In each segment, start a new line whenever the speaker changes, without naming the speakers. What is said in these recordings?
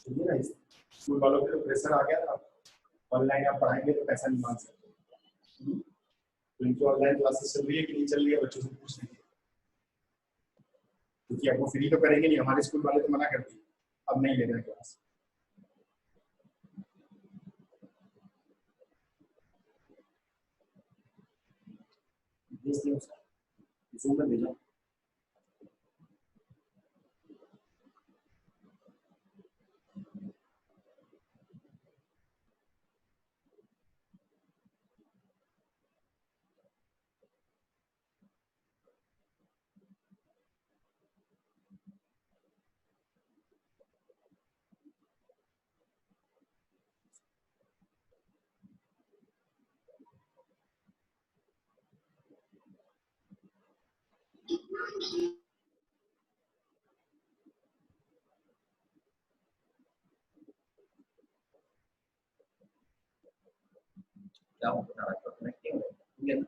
ठीक है ना, स्कूल वालों पे तो प्रेशर आ गया था, ऑनलाइन आप पढ़ाएंगे तो पैसा नहीं मांग सकते। तो इनकी ऑनलाइन क्लासेस चल रही है कि नहीं चल रही है, बच्चों से पूछ लीजिए, क्योंकि अब वो फ्री तो करेंगे नहीं, हमारे स्कूल वाले तो मना कर दिए अब नहीं ले रहे क्लास। भेज दिया उसका, जूम में भेजा। क्या होता है कनेक्टिंग है ना।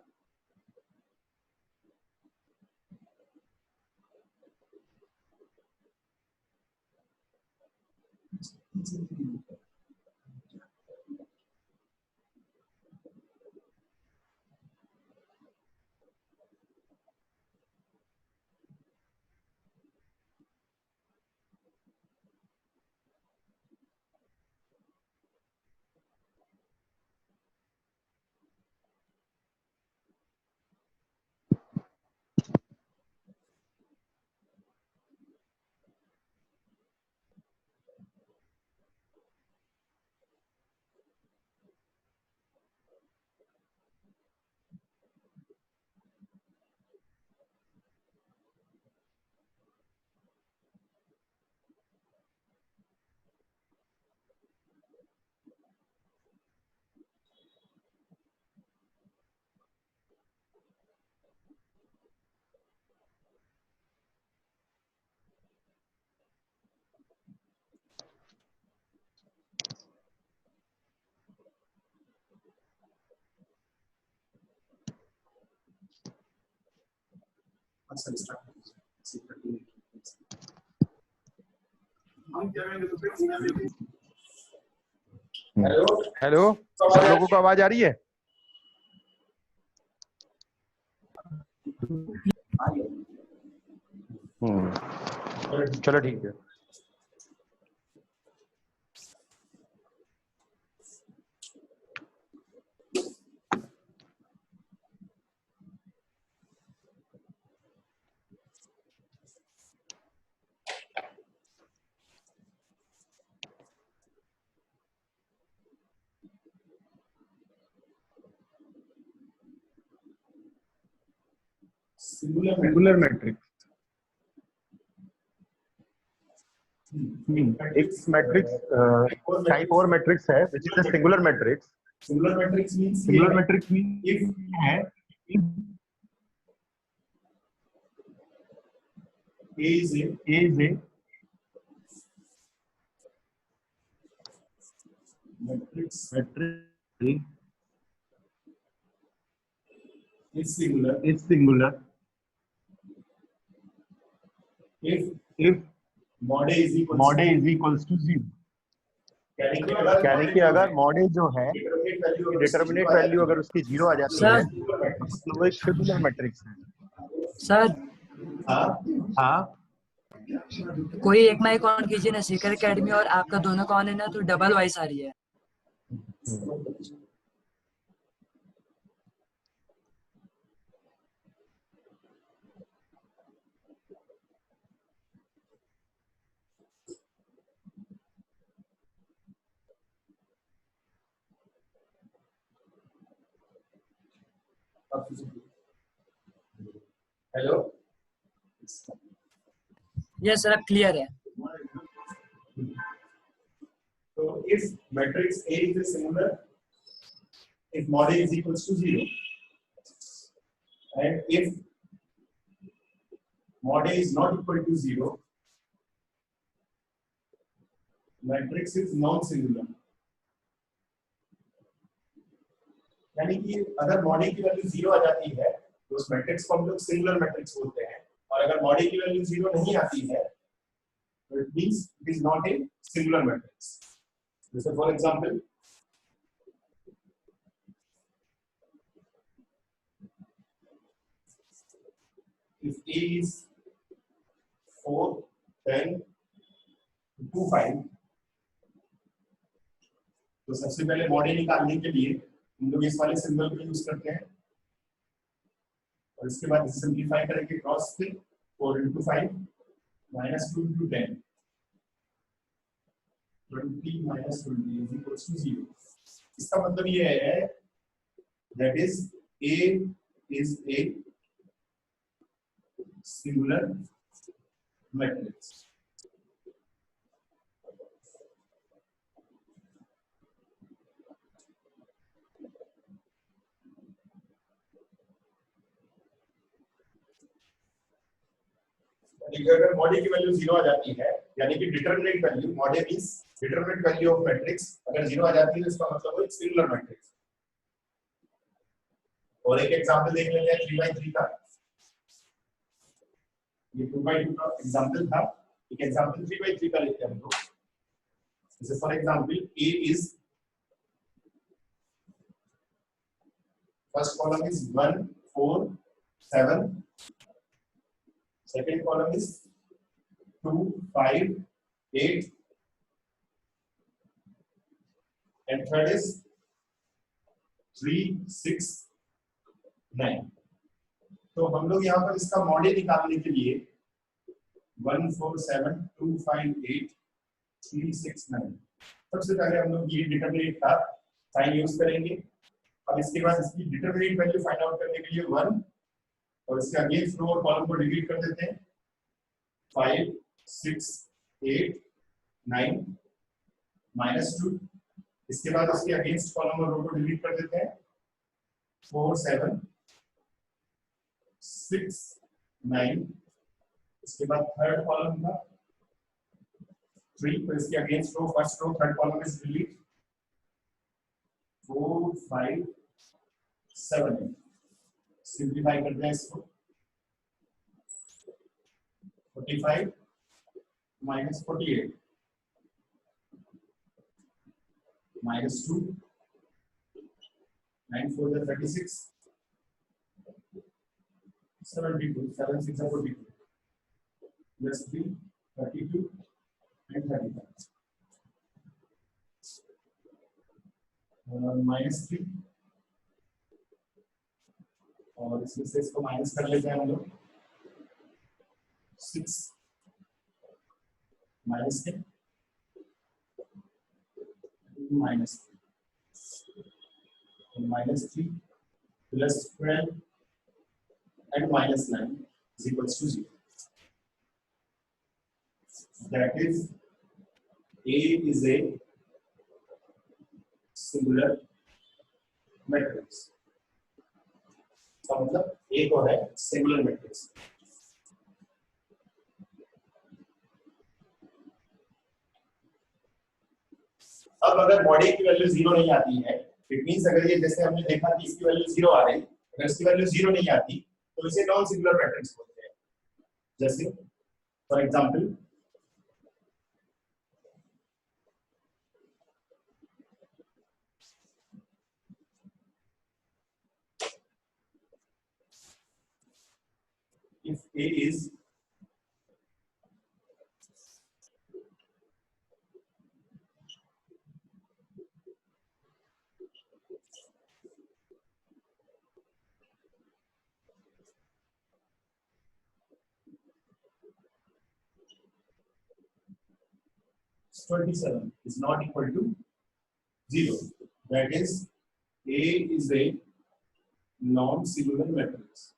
हेलो
हेलो, सब लोगों को आवाज आ रही है? चलो ठीक है।
सिंगुलर मैट्रिक्स
एक मैट्रिक्स टाइप और मैट्रिक्स है which is a singular matrix.
Singular matrix means if है A is a matrix is singular if mod A is equals to 0।
यानी कि अगर मॉड ए जो है डिटरमिनेट वैल्यू अगर उसकी 0 आ जाती है तो वो एक सिंगुलर मैट्रिक्स है।
सर
हाँ,
कोई एक माइक ऑन कीजिए ना, सीकर एकेडमी और आपका दोनों का ऑन है ना, तो डबल वॉइस आ रही है।
हेलो
यस सर, अब क्लियर है।
So if matrix A is similar, if mod A is equals to 0, and if mod A is not equal to 0, matrix is non-singular। यानी कि अगर mod A की value 0 आ जाती है तो उस मैट्रिक्स को हम लोग सिंगुलर मैट्रिक्स बोलते हैं, और अगर mod A की वैल्यू 0 नहीं आती है So it means it is not a singular matrix. So for example, if A is 4, 10, 2, 5, तो सबसे पहले मॉडल निकालने के लिए हम लोग इस वाले सिंबल को यूज करते हैं और इसके बाद इसे सिंपलीफाई करेंगे क्रॉस से 4 into 5 minus 2 into 10 20 minus 20 is equals to 0. इसका मतलब ये है that is A is a singular matrix. अगर मॉडल की वैल्यू 0 आ जाती है यानी कि determinant value model means determinant value of matrix अगर 0 आ जाती है तो इसका मतलब वो एक सिंगुलर मैट्रिक्स। और एक एग्जांपल देख लेते हैं 3/3 का। ये 2/2 का एग्जांपल था, एक एग्जांपल 3/3 का लेते हैं हम लोग। जैसे for example A is first column is 1 4 7, second column is 2 5 8 and third is 3 6 9। तो हम लोग यहाँ पर इसका मॉडल निकालने के लिए 1 4 7 2 5 8 3 6 9 सबसे पहले हम लोग ये डिटरमिनेंट का साइन यूज करेंगे। अब इसके बाद इसकी डिटरमिनेंट वैल्यू फाइंड आउट करने के लिए 1 और इसके अगेंस्ट रो और कॉलम को डिलीट कर देते हैं 5 6 8 9 -2। इसके बाद उसके अगेंस्ट कॉलम और रो को डिलीट कर देते हैं 4 7 6 9। इसके बाद थर्ड कॉलम का 3, तो इसके against row first row third column is delete 4 5 7। Simplify करते हैं इसको 45 minus 48 minus 2 9 4 is 36 72 7 6 are 42 plus 3 32 and 35 minus 3 और इसमें से इसको माइनस कर लेते हैं हम लोग 6 minus 10 minus 3 plus 12 and minus 9 is equals to 0. That is A is a singular matrix. मतलब A को है singular matrix। अब अगर मॉडल की वैल्यू 0 नहीं आती है, इट मींस अगर ये जैसे हमने देखा कि इसकी वैल्यू 0 आ रही, अगर इसकी वैल्यू 0 नहीं आती तो इसे नॉन सिंगुलर मैट्रिक्स बोलते हैं। जैसे for example if A is (27) is not equal to 0, that is A is a non-singular matrix.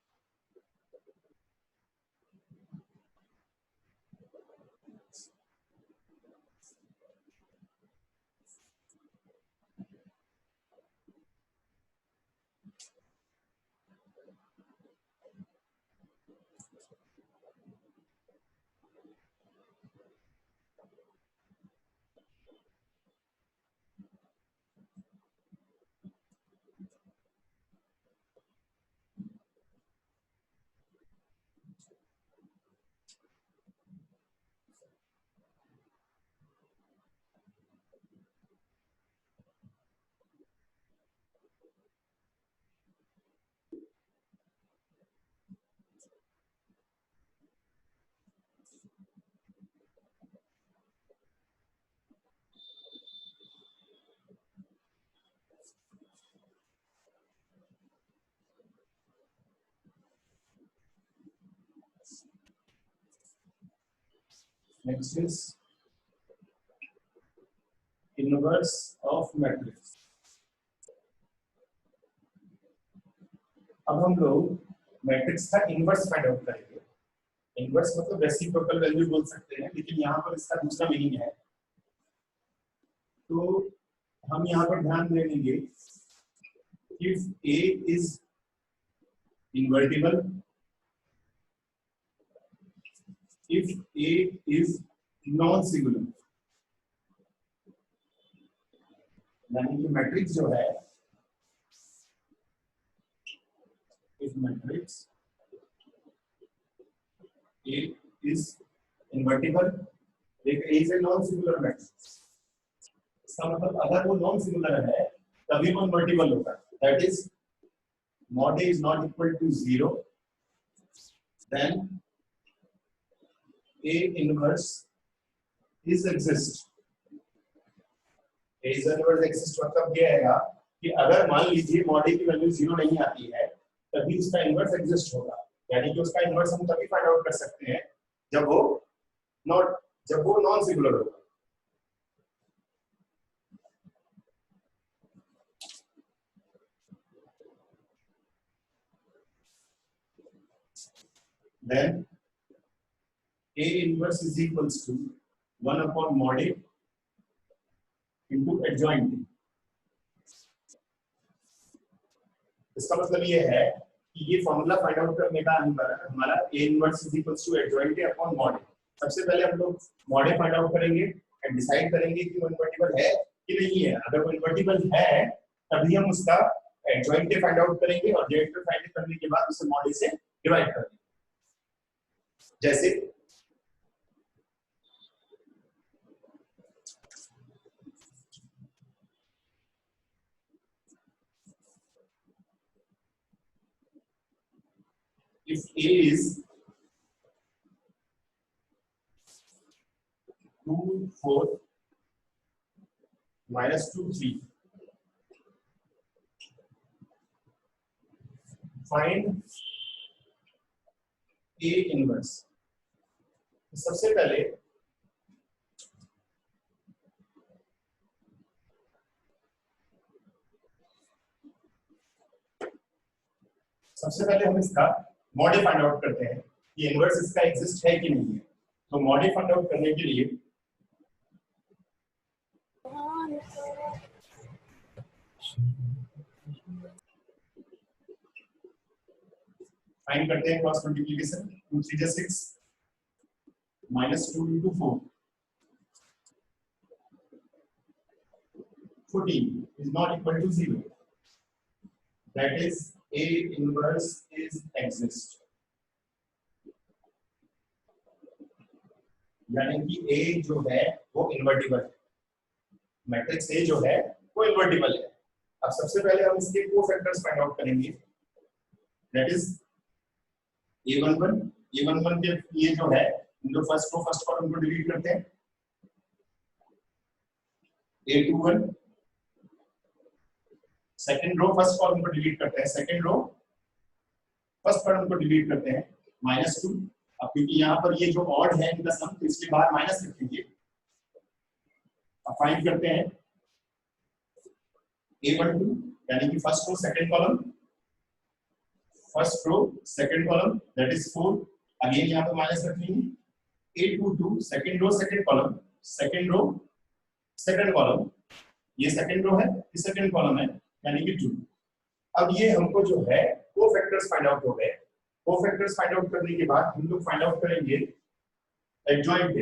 Next is inverse of matrix. अब हम लोग मैट्रिक्स का इनवर्स फाइंड आउट करेंगे। इनवर्स मतलब रेसिप्रोकल वैल्यू बोल सकते हैं, लेकिन यहाँ पर इसका दूसरा मीनिंग है। तो हम यहाँ पर ध्यान देंगे, if A is invertible, if A is non-singular, यानी कि मैट्रिक्स जो है, if matrix A is invertible, A is a non-singular matrix. इसका मतलब अगर वो non-singular है तभी वो invertible होगा। That is, mod A is not equal to 0, then A inverse is exist. A is inverse exist मतलब ये है कि अगर मान लीजिए mod A की वैल्यू 0 नहीं आती है तभी उसका इनवर्स एग्जिस्ट होगा। यानी कि उसका इनवर्स हम तभी फाइंड आउट कर सकते हैं जब वो नॉन सिंगुलर होगा। Then A inverse is equals to 1 upon mod A into adjoint A. इसका मतलब ये है कि ये फॉर्मूला फाइंड आउट करने का हमारा A inverse is equals to adjoint A upon mod A। सबसे पहले हम लोग mod A फाइंड आउट करेंगे एंड डिसाइड करेंगे कि वो इन्वर्टिबल है कि नहीं है। अगर वो इन्वर्टिबल है तभी हम उसका एडजॉइंट A फाइंड आउट करेंगे और एडजॉइंट A फाइंड करने के बाद उसे mod A से डिवाइड करेंगे। जैसे if A is 2, 4 minus 2, 3, find A inverse। सबसे पहले हम इसका mod A फाइंड आउट करते हैं कि इनवर्स इसका एग्जिस्ट है कि नहीं है। तो mod A फाइंड आउट करने के लिए फाइंड करते हैं क्रॉस मल्टीप्लिकेशन। 2 3 जा 6 minus 2 into 4, 14 is not equal to 0. That is, A inverse is exist. यानी कि A जो है वो इन्वर्टिबल है, मैट्रिक्स A जो है वो इन्वर्टिबल है। अब सबसे पहले हम इसके कोफैक्टर्स फाइंड आउट करेंगे। दैट इज A11 के ये जो है इनको फर्स्ट कॉलम को डिलीट करते हैं। A21 second row first column को डिलीट करते हैं, सेकंड रो फर्स्ट कॉलम को डिलीट करते हैं। -2, अब क्योंकि यहाँ पर ये जो ऑड है इनका सम, तो इसके बाद माइनस रखेंगे। अब फाइंड करते हैं A12 यानी कि first row second column, first row second column that is 4, again यहाँ पर माइनस रखेंगे। A22 second row second column, second row second column, ये सेकंड रो है, ये सेकंड कॉलम है यानी कि 2। अब ये हमको जो है कोफैक्टर्स फाइंड आउट हो गए। कोफैक्टर्स फाइंड आउट करने के बाद हम लोग फाइंड आउट करेंगे एडजॉइंट A।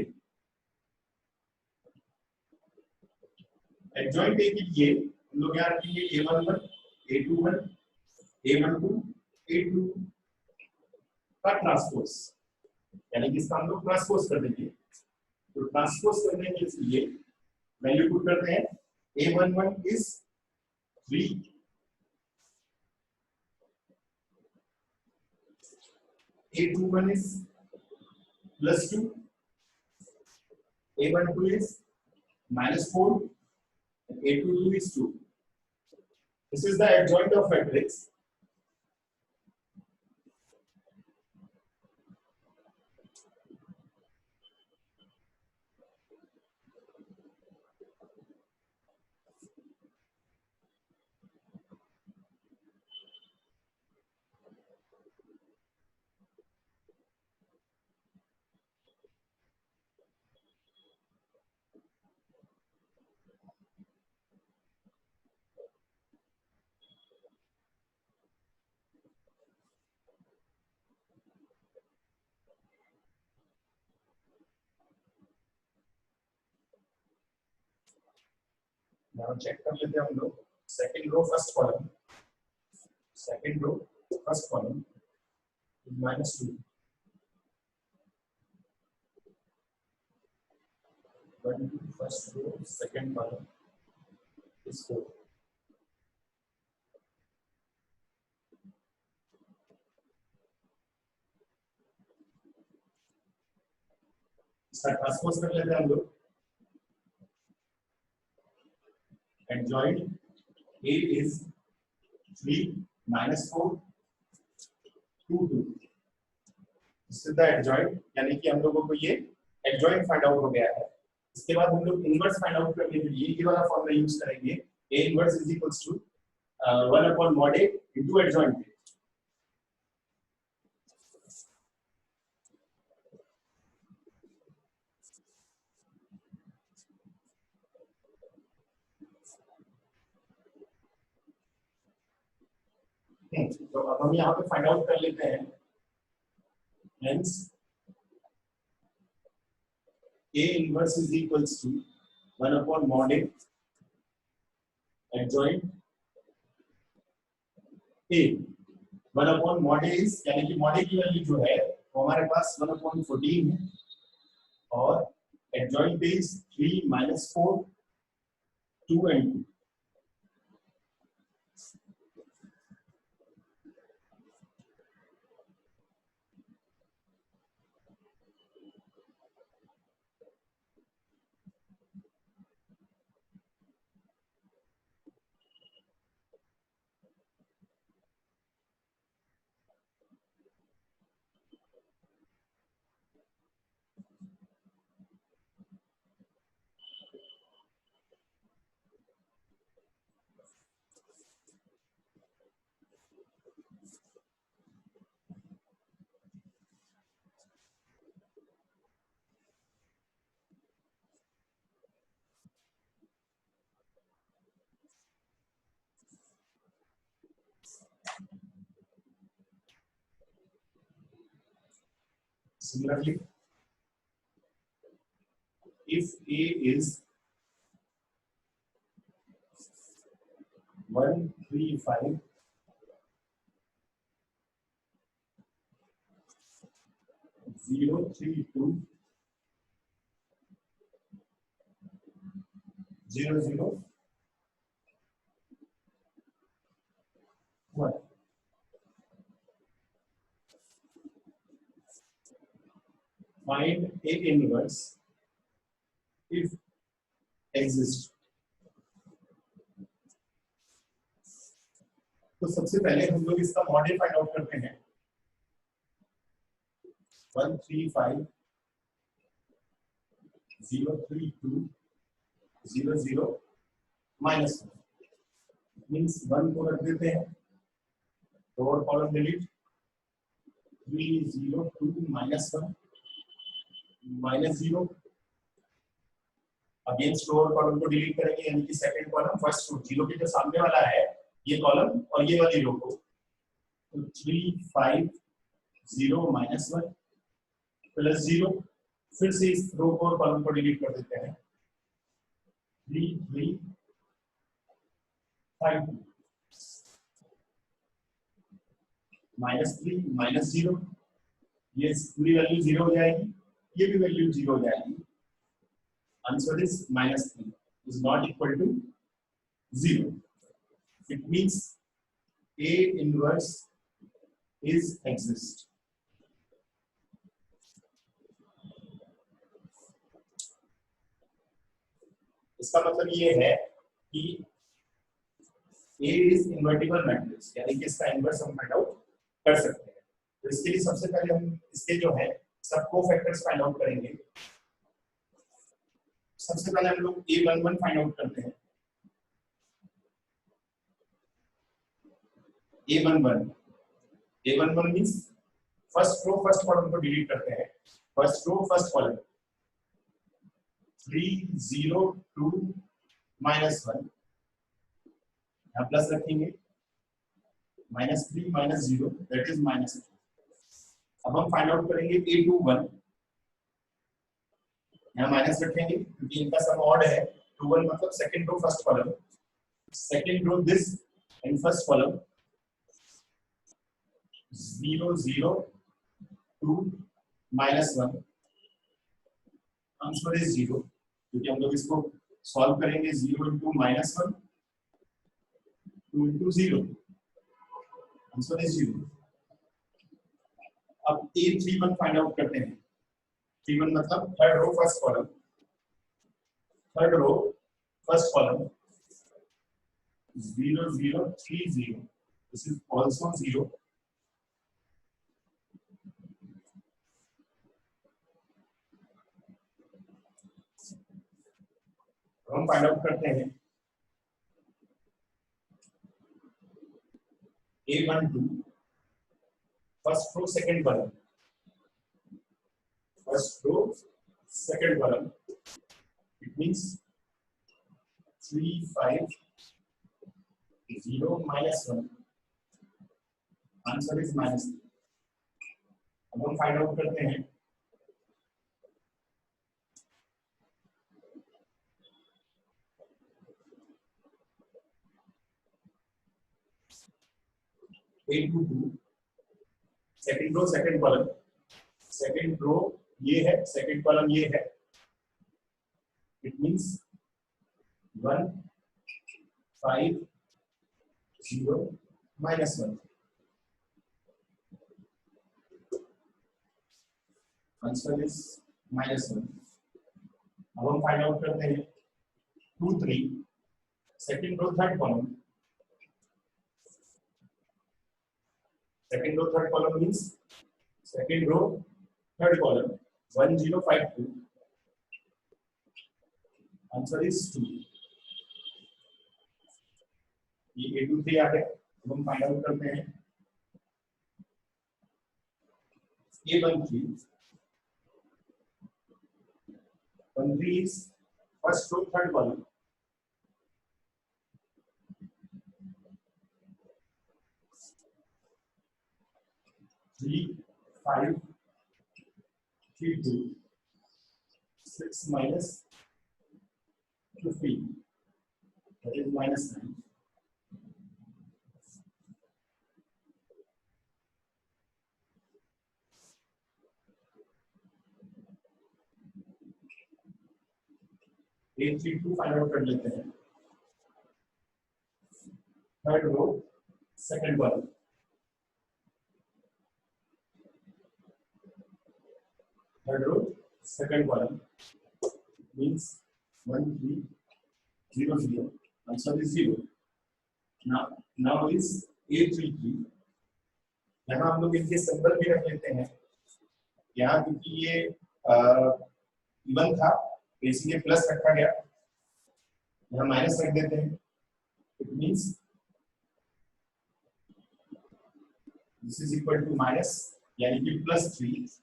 एडजॉइंट A के लिए हम लोग यहाँ रखेंगे A11, A21, A12, A2 का ट्रांसपोज, यानी कि इसका हम लोग ट्रांसपोज कर देंगे। तो ट्रांसपोज करने के लिए वैल्यू पुट करते हैं। A11 is 3, A21 is +2, A12 is -4, and A22 is 2. This is the adjoint of matrix. यहाँ चेक कर लेते हैं हम लोग। Second row first column, second row first column -2, 1 2 first row second column is 4। इसका transpose कर लेते हैं हम लोग। Adjoint A is 3 -4 2 2। इससे द adjoint यानी कि हम लोगों को ये adjoint फाइंड आउट हो गया है। इसके बाद हम लोग इनवर्स फाइंड आउट करने के लिए ये वाला फॉर्मूला यूज करेंगे। A inverse is equals to 1 upon mod A into adjoint A। तो अब हम यहाँ पे फाइंड आउट कर लेते हैं। Hence A inverse is equals to 1 upon mod A adjoint A। 1 upon mod A is यानी कि mod A की वैल्यू जो है वो हमारे पास 1 upon 14 है और adjoint A is 3 -4 2 and 2। Similarly, if A is 1 3 5 0 3 2 0 0 1, find A inverse if exists। तो सबसे पहले हम लोग इसका मॉडल फाइंड आउट करते हैं। 1 3 5 0 3 2 0 0 -1 मींस 1 को रख देते हैं, lower column delete 3 0 2 -1 -0 against lower column को डिलीट करेंगे यानी कि second column first row, zero के जो सामने वाला है ये कॉलम और ये वाली रो को, तो 3 5 0 -1 +0, फिर से इस रो को और कॉलम को डिलीट कर देते हैं 3 3 5 -3 -0, ये पूरी वैल्यू 0 हो जाएगी, ये भी वैल्यू 0 हो जाएगी। Answer is -3 is not equal to 0. It means A inverse is exist. इसका मतलब ये है कि A is invertible matrix, यानी कि इसका इनवर्स हम फाइंड आउट कर सकते हैं। तो इसके लिए सबसे पहले हम इसके जो है सब कोफैक्टर्स फाइंड आउट करेंगे। सबसे पहले हम लोग A11 फाइंड आउट करते हैं। A11 means first row first column को डिलीट करते हैं। फर्स्ट रो फर्स्ट कॉलम 3 0 2 -1 यहाँ प्लस रखेंगे, -3 -0 दैट इज -2। अब हम फाइंड आउट करेंगे A21, यहाँ माइनस रखेंगे क्योंकि इनका सम ऑड है 2 1 मतलब second row first column, second row this and first column 0 0 2 -1, answer is 0, क्योंकि हम लोग इसको सॉल्व करेंगे 0 into -1 2 into 0, आंसर इज 0। अब A31 फाइंड आउट करते हैं। 31 मतलब third row first column, third row first column 0 0 3 0, this is also 0। हम फाइंड आउट करते हैं A12 first row second column, first row second column, it means 3 5 0 -1, answer is -3। अब हम find out करते हैं A22 second row second column, second row ये है, second column ये है, इट मींस 1 5 0 -1, आंसर इज -1। अब हम फाइंड आउट करते हैं 2 3 second row third column, second row third column means second row third column 1 0 5 2, answer is 2। ये A23 आ गया। अब हम फाइंड आउट करते हैं A13 is first row third column, 3 5 3 2 6 minus 15, that is -9। A32 find out कर लेते हैं, third row second column, third row second column means 1 3 0 0, answer is 0। now is A33, यहाँ हम लोग इनके सिंबल भी रख लेते हैं। यहाँ क्योंकि ये इवन था तो इसलिए प्लस रखा गया, यहाँ माइनस रख देते हैं, it means this is equal to minus, यानी कि +3।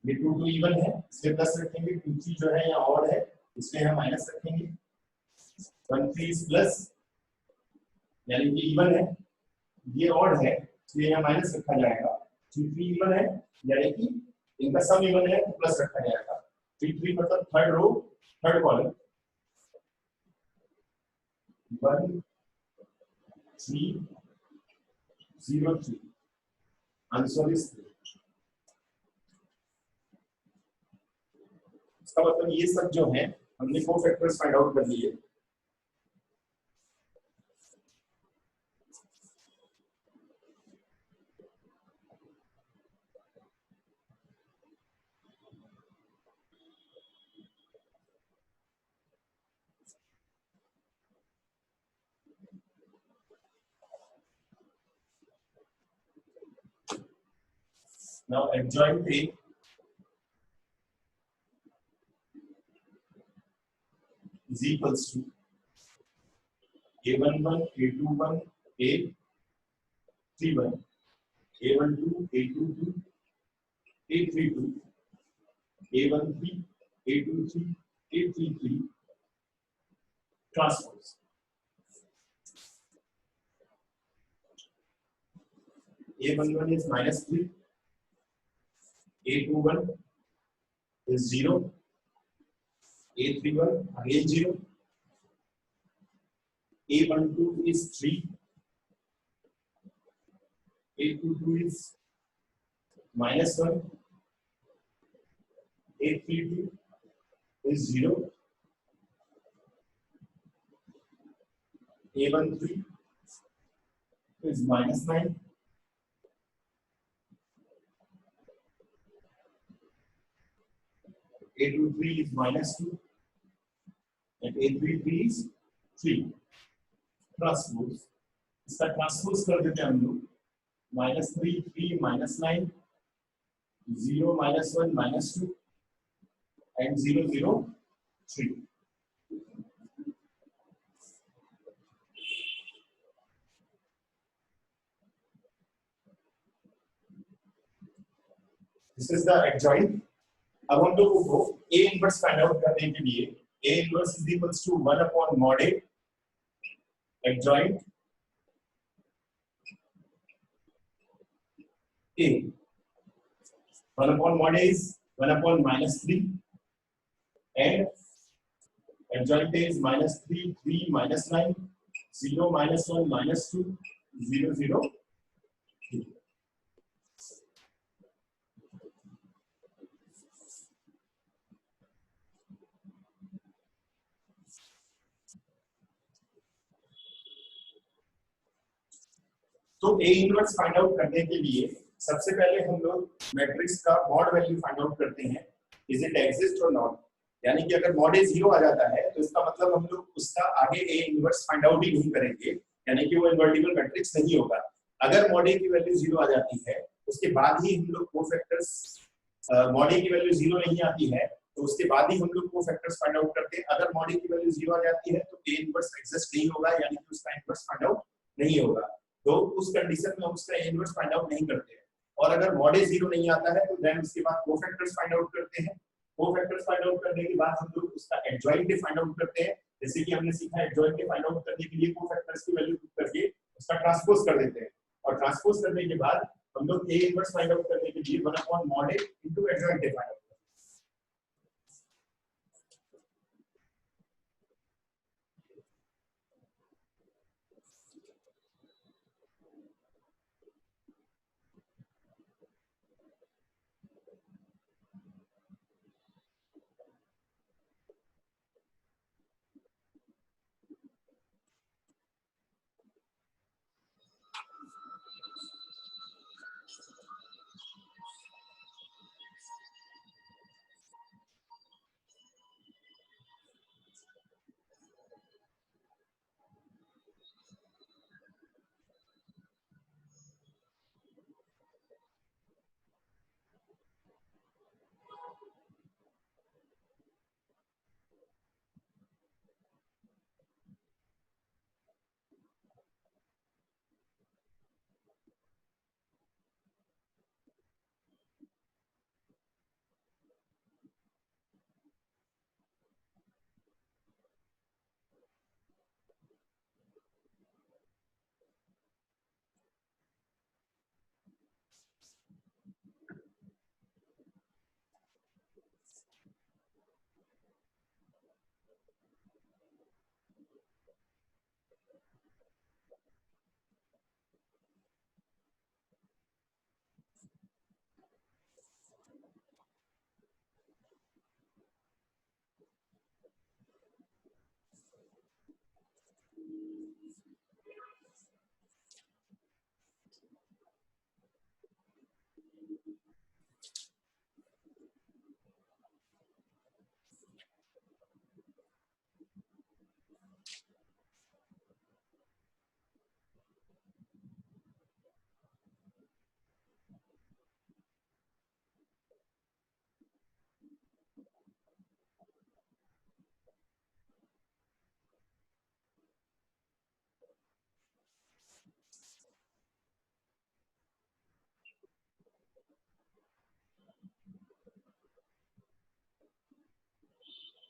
ये 2 2 इवन है इसलिए प्लस रखेंगे, 2 3 जो है यहाँ ऑड है इसलिए यहाँ माइनस रखेंगे, 1 3 इज प्लस यानी कि इवन है, ये ऑड है इसलिए यहाँ माइनस रखा जाएगा, 3 3 इवन है यानी कि इनका सम इवन है तो प्लस रखा जाएगा। 3 3 मतलब third row third column 1 3 0 3, answer is 3। इसका मतलब ये सब जो है हमने 4 फैक्टर्स फाइंड आउट कर लिए। Now adjoint A is equals to A11 A21 A31 A12 A22 A32 A13 A23 A33 transpose। A11 is -3, A21 is 0, A31 again 0, A12 is 3, A22 is -1, A32 is 0, A13 is -9, A23 is -2, and A33 is 3. Transpose, इसका transpose कर देते हैं हम लोग, -3 3 -9 0 -1 -2 and 0 0 3. This is the adjoint. अब हम लोगों को A इनवर्स फाइंड आउट करने के लिए A inverse is equals to 1 upon mod A adjoint A. 1 upon mod A is 1 upon -3 and adjoint A is -3 3 -9 0 -1 -2 0 0 3. तो A इनवर्स फाइंड आउट करने के लिए सबसे पहले हम लोग मैट्रिक्स का मॉड वैल्यू फाइंड आउट करते हैं, इज इट एग्जिस्ट और नॉट। यानी कि अगर मॉड A 0 आ जाता है तो इसका मतलब हम लोग उसका आगे A इनवर्स फाइंड आउट ही नहीं करेंगे, यानी कि वो इन्वर्टिबल मैट्रिक्स नहीं होगा। अगर मॉड A की वैल्यू 0 आ जाती है उसके बाद ही हम लोग कोफैक्टर्स, मॉड A की वैल्यू 0 नहीं आती है तो उसके बाद ही हम लोग कोफैक्टर्स फाइंड आउट करते हैं। अगर मॉड A की वैल्यू 0 आ जाती है तो A इनवर्स एग्जिस्ट नहीं होगा, यानी कि उसका इनवर्स फाइंड आउट नहीं होगा। तो उस कंडीशन में हम उसका इनवर्स फाइंड आउट नहीं करते हैं। और अगर मॉड A 0 नहीं आता है तो देन उसके बाद कोफैक्टर्स फाइंड आउट करते हैं। कोफैक्टर्स फाइंड आउट करने के बाद हम लोग उसका एडजॉइंट फाइंड आउट करते हैं। जैसे कि हमने सीखा एडजॉइंट फाइंड आउट करने के लिए कोफैक्टर्स की वैल्यू पुट करके उसका ट्रांसपोज कर देते हैं, और ट्रांसपोज करने के बाद हम लोग A इनवर्स फाइंड आउट करने के लिए 1 upon mod A into adjoint find out.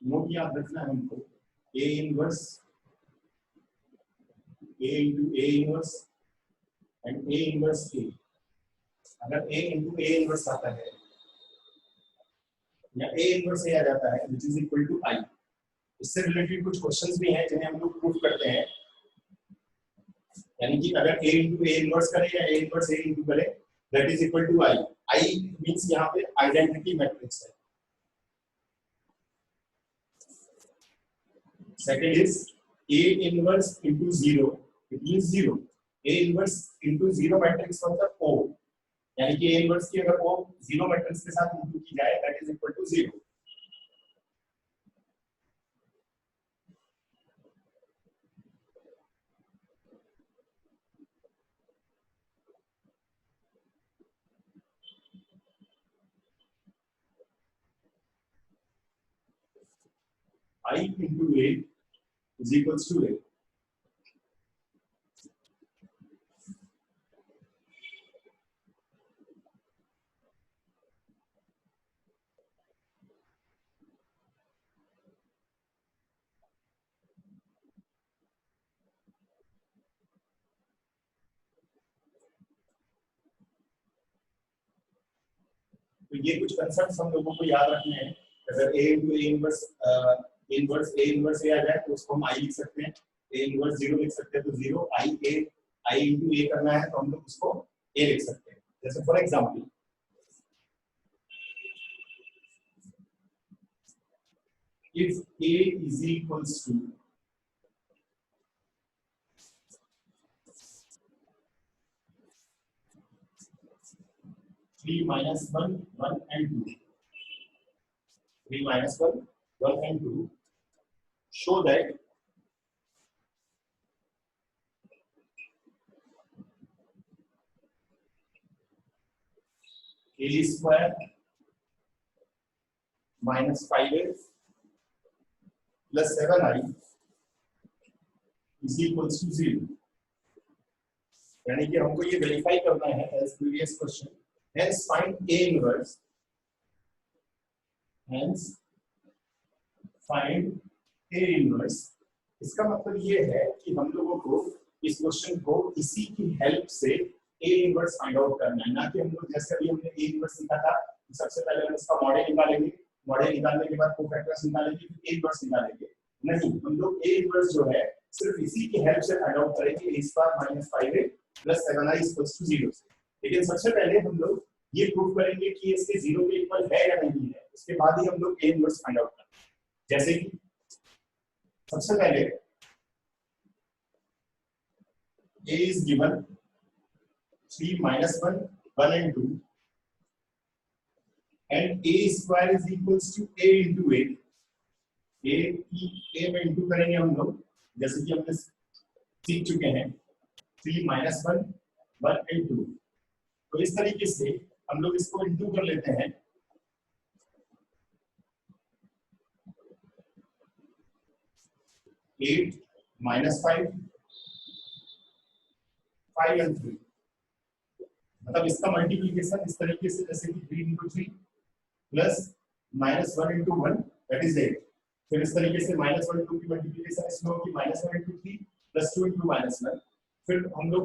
Note याद रखना है हमको, A inverse A into A inverse and A inverse A। अगर A into A इनवर्स आता है या A इनवर्स A आ जाता है which is equal to I। इससे रिलेटेड कुछ क्वेश्चंस भी हैं जिन्हें हम लोग प्रूव करते हैं। यानी कि अगर a into a इनवर्स करें या a इनवर्स a into करें that is equal to I. I means यहाँ पे आइडेंटिटी मैट्रिक्स है. Second is a inverse into 0. It means 0. A inverse into 0 matrix मतलब O. यानी कि a inverse की अगर O 0 मैट्रिक्स के साथ इंटू की जाए that is equal to 0. I into A is equals to A. तो ये कुछ कंसेप्ट्स हम लोगों को याद रखने हैं. अगर a into a inverse a आ जाए तो उसको हम I लिख सकते हैं. a इनवर्स 0 लिख सकते हैं तो 0 I into a करना है तो हम लोग उसको a लिख सकते हैं. जैसे for example if a is equals to 3 minus 1 and 2. 3 minus 1 and 2. Show that a square minus 5a plus 7i is equals to 0. यानी कि हमको ये वेरीफाई करना है as previous question. Hence find a inverse. Hence find a inverse. इसका मतलब ये है कि हम लोगों को इस क्वेश्चन को इसी की हेल्प से a इनवर्स फाइंड आउट करना है, ना कि हम लोग जैसे अभी हमने a इनवर्स निकाला था. सबसे पहले हम इसका मॉडल निकालेंगे. मॉडल निकालने के बाद कोफैक्टर्स निकालेंगे, फिर a इनवर्स निकालेंगे. नहीं, हम लोग a इनवर्स जो है सिर्फ इसी की हेल्प से फाइंड आउट करेंगे. a square minus 5a plus 7i equals to 0 से. लेकिन सबसे पहले हम लोग ये प्रूव करेंगे कि इसके 0 के इक्वल है या नहीं है. उसके बाद ही हम लोग a इनवर्स फाइंड आउट करेंगे. जैसे कि सबसे पहले a is given 3 minus 1 and 2 and a square is equals to a into a. a में इंटू करेंगे हम लोग जैसे कि हमने सीख चुके हैं 3 minus 1 and 2. तो इस तरीके से हम लोग इसको इंटू कर लेते हैं. At minus 5 and 3. मतलब इसका मल्टीप्लिकेशन इस तरीके से जैसे कि 3 into 3 plus minus 1 into 1 that is 8. फिर इस तरीके से minus 1 2 की मल्टीप्लिकेशन इसमें होगी minus 1 into 3 plus 2 into minus 1. फिर हम लोग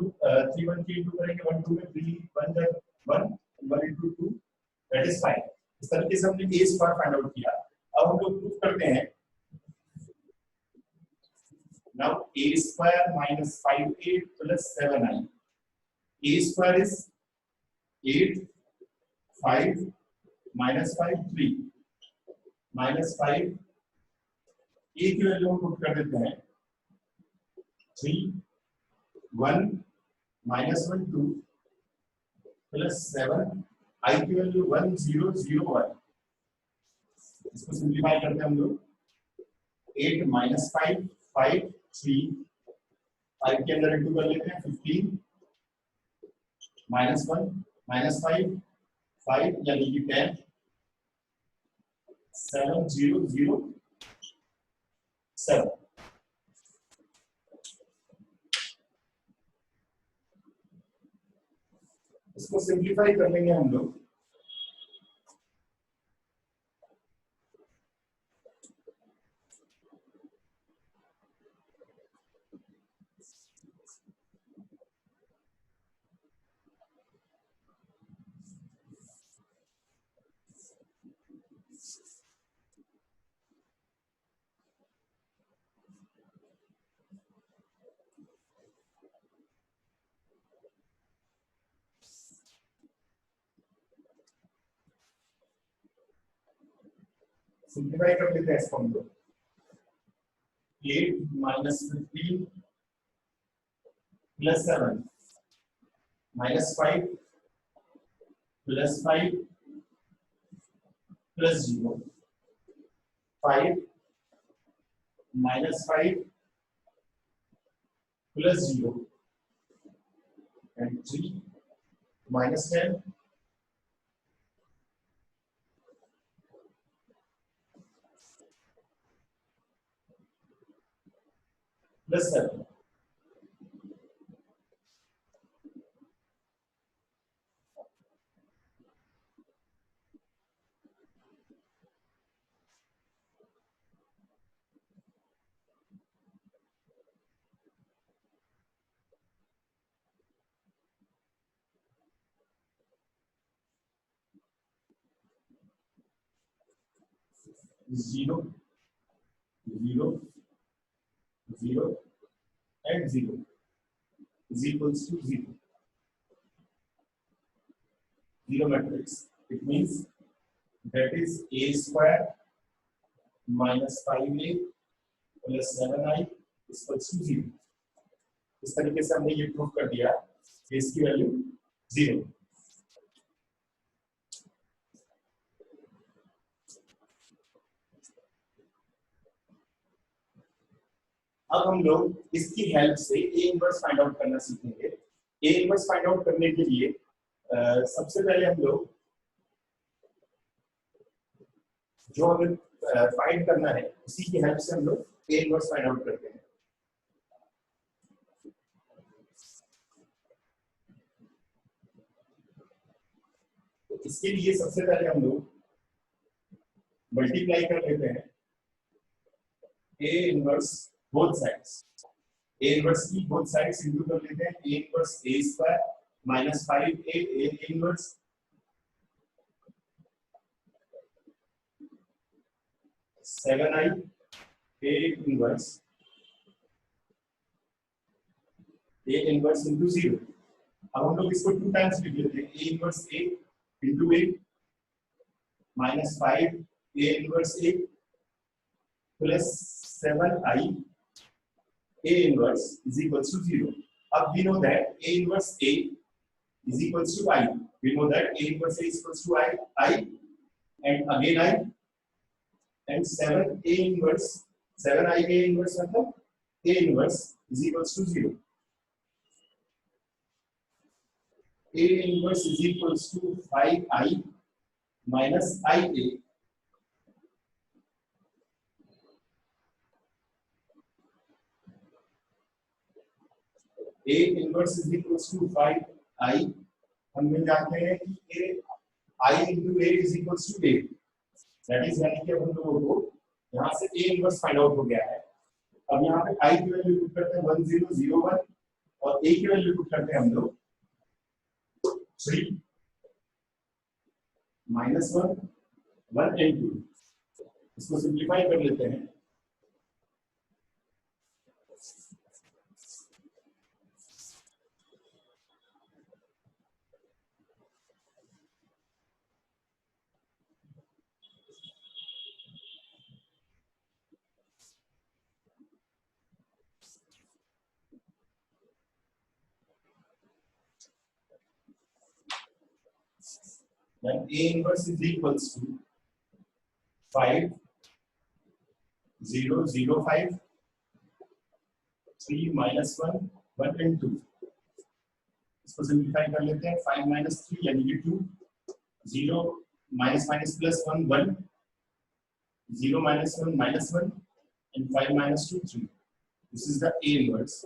3 1 3 into करेंगे 1 2 में 3 1 1 1 into 2 that is 5. इस तरीके से हमने a स्क्वायर फाइंड आउट किया. अब हम लोग प्रूव करते हैं. Now a square minus 5a plus 7i. A square is 8, 5 minus 5 3 minus 5. a की वैल्यू हम पुट कर देते हैं 3 1 minus 1 2 plus 7. I की वैल्यू 1 0 0 1. इसको सिंप्लीफाई करते हैं हम लोग. 8 minus 5 5 3 5 के अंदर इंटू कर लेते हैं 15 minus 1 minus 5 5 यानी कि 10 7 0 0 7. इसको सिंप्लीफाई कर लेंगे हम लोग. सिंप्लीफाई कर लेते हैं इसको हम लोग। 8 minus 15 plus 7 minus 5 plus 5 plus 0 5 minus 5 plus 0 and 3 minus 10 plus 7. Zero, 0, 0 and 0 is equals to 0. Zero matrix. It means that is a square minus 5a plus 7i is equals to 0. इस तरीके से हमने ये प्रूव कर दिया कि इसकी value 0। अब हम लोग इसकी हेल्प से ए इनवर्स फाइंड आउट करना सीखेंगे। ए इनवर्स फाइंड आउट करने के लिए सबसे पहले हम लोग जो हमें फाइंड करना है उसी की हेल्प से हम लोग ए इनवर्स फाइंड आउट करते हैं। तो इसके लिए सबसे पहले हम लोग मल्टीप्लाई कर लेते हैं A inverse both sides. A inverse की both sides इंटू कर लेते हैं। A inverse A square minus 5A A inverse seven I A inverse into 0। अब हम लोग इसको 2 टाइम्स लिख लेते हैं। A inverse A into A minus 5 A inverse A plus 7I A inverse is equals to 0. अब we know that A inverse A is equals to I. We know that A inverse A is equals to I and again I and 7 A inverse 7I A inverse मतलब A inverse is equals to 0. A inverse is equals to 5I minus IA. A inverse is equals to 5I। हम मिल जाते हैं कि I into A is equals to A। That is यानी कि अब हम लोगों को यहाँ से A inverse फाइंड आउट हो गया है। अब यहाँ पे I की वैल्यू पुट करते हैं 1001 और A की वैल्यू पुट करते हैं हम लोग 3 minus 1 1 and 2। इसको सिंप्लीफाई कर लेते हैं। Then A inverse is equals to 5 0 0 5 3 minus 1 1 and 2। इसको सिंप्लीफाई कर लेते हैं। 5 minus 3 यानी कि 2 0 minus minus plus 1 1 0 minus 1 minus 1 and 5 minus 2 3। This is the A inverse।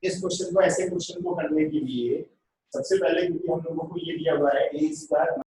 इस क्वेश्चन को ऐसे क्वेश्चन को करने के लिए सबसे पहले क्योंकि हम लोगों को ये दिया हुआ है A स्क्वायर